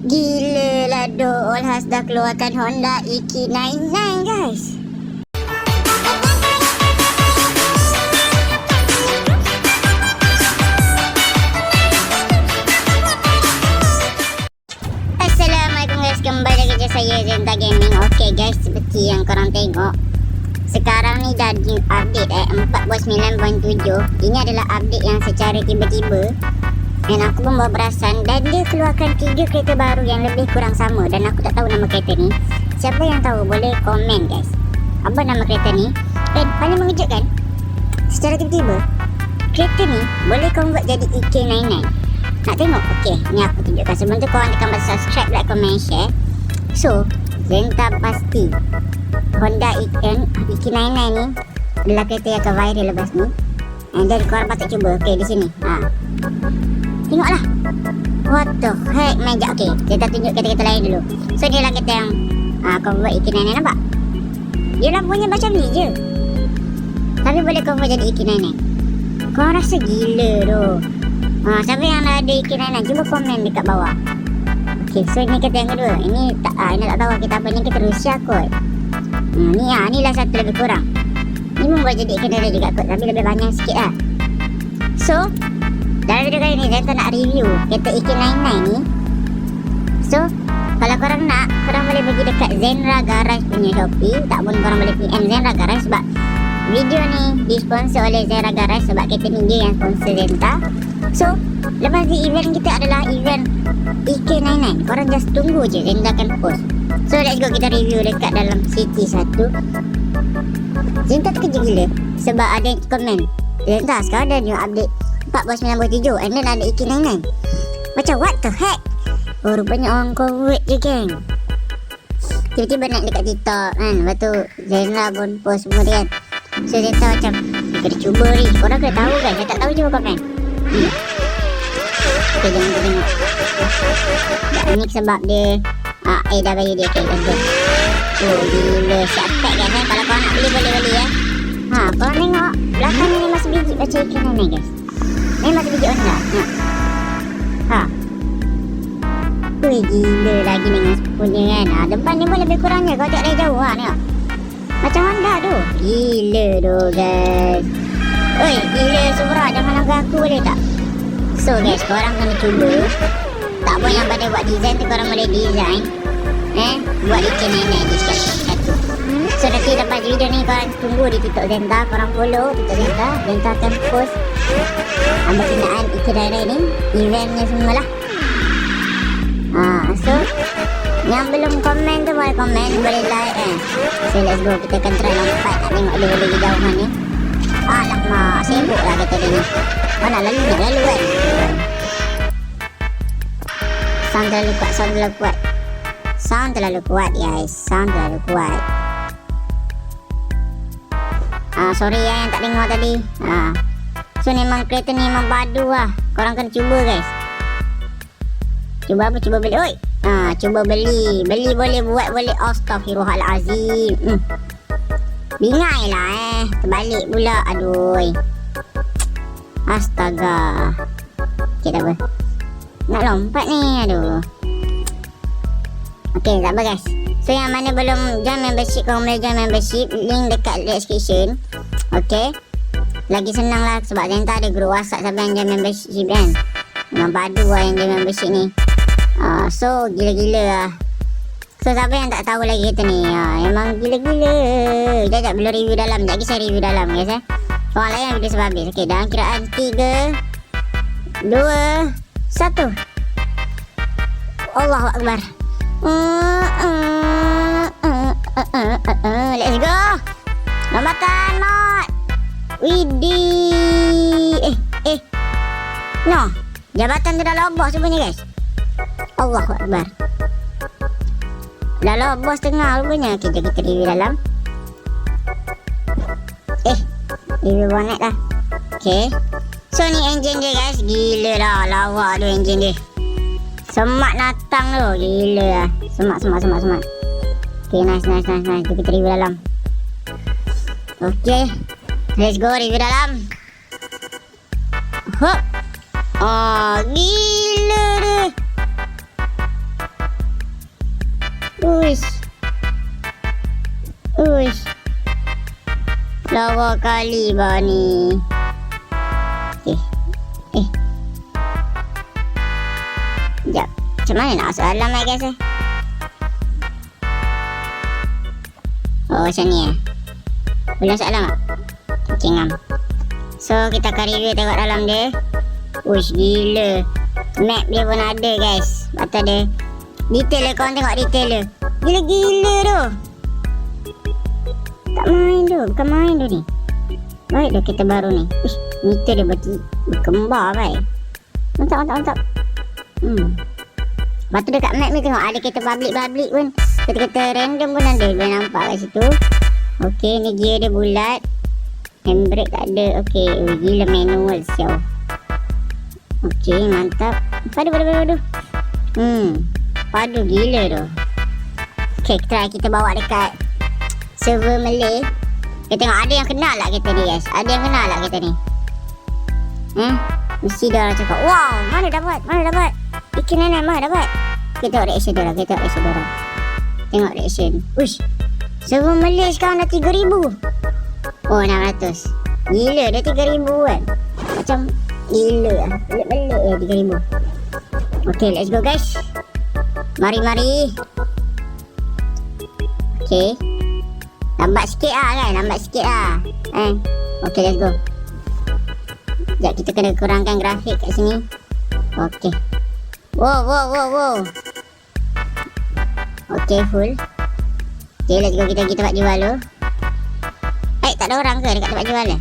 Gila lah Dol Has dah keluarkan Honda EQ99 guys. Assalamualaikum guys, kembali lagi je saya Zenta Gaming. Okay guys, seperti yang korang tengok, sekarang ni dah di update 4.9.7. Ini adalah update yang secara tiba-tiba, dan aku pun baru perasan, dan dia keluarkan 3 kereta baru yang lebih kurang sama. Dan aku tak tahu nama kereta ni. Siapa yang tahu boleh komen guys, apa nama kereta ni. Dan paling mengejutkan, secara tiba-tiba kereta ni boleh convert jadi EQ99. Nak tengok? Okay, ni aku tunjukkan. Sebelum tu korang tekan button subscribe, like, comment, share. So, Zenta pasti Honda EQ99 ni adalah kereta yang akan viral lepas ni. And then korang patut cuba. Okay, di sini tengoklah. What the heck man. Okay, kita tunjuk kereta-kereta lain dulu. So ni lah kereta yang convert EQ99. Nampak? Dia lampunya macam ni je, tapi boleh convert jadi EQ99. Korang rasa gila tu. Siapa yang dah ada EQ99, cuba komen dekat bawah. Okay, so ni kereta yang kedua. Ini tak tahu kita apa ni, kereta Rusia kot. Ni lah satu lebih kurang. Ni pun boleh jadi EQ99 juga kot, tapi lebih banyak sikit lah. So dalam video kali ni Zenta nak review kereta EQ99 ni. So kalau korang nak, korang boleh pergi dekat Zenra Garage punya Shopee. Tak pun korang boleh PM Zenra Garage, sebab video ni disponsor oleh Zenra Garage, sebab kereta ni dia yang sponsor Zenta. So lepas ni event kita adalah event EQ99. Korang just tunggu je, Zenta akan post. So let's go, kita review dekat dalam City 1. Zenta terkejut gila sebab ada yang komen, Zenta sekarang ada new update 4.9.7 and then ada EQ99. Macam what the heck? Rupanya orang convert je geng. Tiba-tiba naik dekat TikTok kan, lepas tu Zenta pun post semua dia kan. So Zenta macam, kita cuba ni. Korang kena tahu kan, saya tak tahu, cuba komen. Okay, jangan kita tengok. Ini sebab dia dah bagi dia. Okay, let's go. Oh gila, siap pack kan. Kalau korang nak beli, boleh beli ya. Korang tengok belakang ni masih biji baca EQ99 guys. Ni masih biji Honda. Wih gila lagi dengan punya kan. Depan ni pun lebih kurangnya. Kau tengok dari jauh tengok. Macam Honda tu. Gila tu guys. Oi gila Supra, jangan langgar aku boleh tak? So guys, korang kena cuba. Tak pun yang pada buat design tu, korang boleh design buat EQ99 je satu. So nanti lepas video ni korang tunggu di TikTok Zenta. Korang follow TikTok Zenta. Zenta akan post berkenaan EQ99 ni, eventnya semualah. So yang belum komen tu boleh komen, boleh like So let's go, kita akan try lompat. Nak tengok dulu lagi jauh mana. Alamak, sibuk lah kereta dia ni. Nak lalu kan. Sound terlalu kuat guys. Sound terlalu kuat. Sorry yang tak dengar tadi. So memang kereta ni memang padu lah. Korang kena cuba guys. Cuba apa? Cuba beli. Oi. Cuba beli. Beli boleh, buat boleh. Astaghfirullahalazim. Bingai lah terbalik pula. Aduh. Astaga. Okay, tak apa. Nak lompat ni. Aduh. Okay, tak apa guys. So yang mana belum join membership, korang boleh join membership. Link dekat description. Okay, lagi senang lah sebab Zenta ada group WhatsApp. Siapa yang join membership kan, memang padu lah yang join membership ni. So gila-gila lah. So siapa yang tak tahu lagi kereta ni, memang gila-gila. Sekejap belum review dalam. Sekejap lagi saya review dalam guys Korang layan video sebab habis. Okay, dalam kiraan 3, 2, 1. Allahu Akbar. Let's go. Lompatan not. Widih. No, jabatan tu dah lobos sebenarnya guys. Allahu Akbar. Dah lobos tengah rupanya. Okay, jom kita review dalam. Review bonnet lah. Okay, so ni engine dia guys. Gila dah, lawak tu engine dia. Semak natang tu. Gila lah. Semak. Okay, nice. Jom kita review dalam. Okay, let's go review dalam. Hop. Gila dia. Uish. Uish. Lawa kali bah ni. Sekejap. Macam mana nak masuk dalam guys Oh, macam ni Boleh masuk dalam tak? Okay, ngam. So, kita akan review tengok dalam dia. Uish, gila. Map dia pun ada guys. Patut dia. Detail dia, korang tengok detail dia. Gila-gila tu. Tak main tu. Bukan main tu ni. Baik dah kereta baru ni. Uish, meter dia berkembar baik. Mantap. Lepas tu dekat map ni tengok ada kereta public pun. Kereta-kereta random pun ada. Boleh nampak kat situ. Okey, ni gear dia bulat. Handbrake tak ada. Okey, gila manual siau. Okey, mantap. Padu. Padu gila tu. Okey, kita bawa dekat server Malay. Kita tengok ada yang kenal lah kereta ni guys. Ada yang kenal lah kereta ni. Mesti dah orang cakap, wow, mana dapat? Bikin nenek mana dapat? Kita tengok reaction dia orang. Tengok reaction. Uish, server Malay sekarang dah 3,000. Oh, 600. Gila, dia 3,000 kan. Macam gila lah. Belik-belik 3,000. Okay, let's go guys. Mari. Okay. Lambat sikit lah. Okay, let's go. Sekejap, kita kena kurangkan grafik kat sini. Okay. Wow. Okay, full. Okay, let's go. Kita pergi tempat jual tu. Tak ada orang ke dekat tempat jual ni?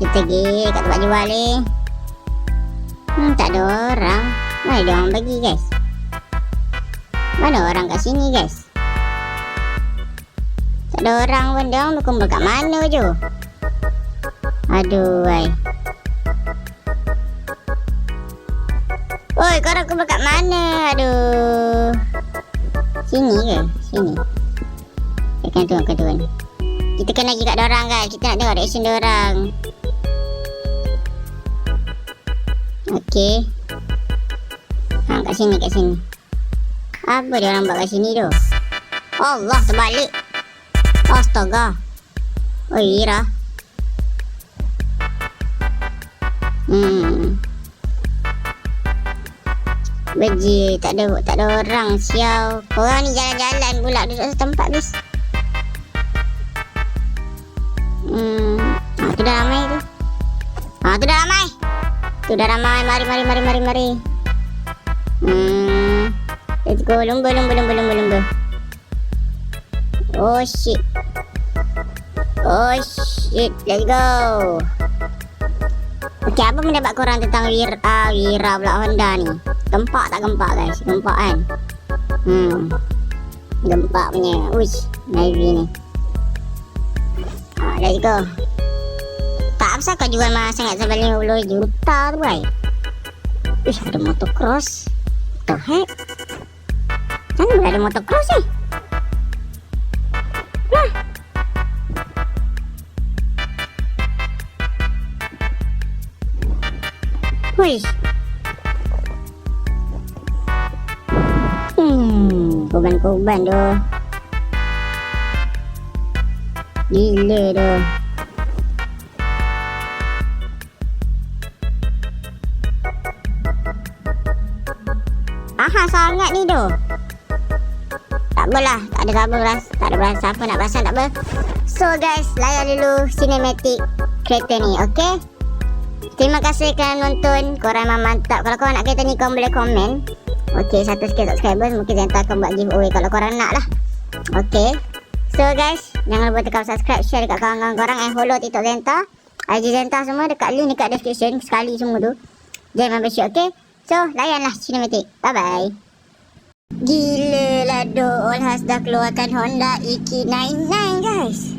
Kita pergi kat tempat jual ni. Tak ada orang. Mana dia orang bagi guys? Mana orang kat sini guys? Tak ada orang pun. Dia orang berkumpul kat mana je? Aduh, Oi, korang kumpul kat mana? Aduh. Sini ke? Sini. Kita kena turun. Kita kena pergi kat diorang guys. Kita nak tengok reaction diorang. Okey. Kat sini. Apa diorang buat kat sini tu? Allah, terbalik. Astaga. Oh, Ira. Beji, tak ada orang siau. Korang ni jalan-jalan pula duduk setempat bis. Tu dah ramai tu. Tu dah ramai. Mari. Let's go. Lumba. Oh shit. Let's go. Okay, apa pendapat korang tentang Wira pula Honda ni? Gempak tak gempak guys? Gempak kan? Gempak punya. Uish, Navy ni. Let's go. Tak pasal kau jual mahal sangat sampai 50 juta tu boy. Uish, ada motocross. What the heck? Mana boleh ada motocross ni? Uish. Korban tu. Gila tu. Aha sangat ni tu. Tak apalah, tak ada siapa nak perasan tak apa. So guys, layan dulu cinematic kereta ni, okay? Terima kasih kerana nonton. Korang memang mantap. Kalau korang nak kereta ni, korang boleh komen. Okay, 100k subscribers. Mungkin Zenta akan buat giveaway kalau korang nak lah. Okay. So guys, jangan lupa tekan subscribe, share dekat kawan-kawan korang, and follow TikTok Zenta, IG Zenta semua dekat link dekat description. Sekali semua tu. Join membership, okay? So, layanlah cinematic. Bye-bye. Gila lah Doll Has dah keluarkan Honda EQ99 guys.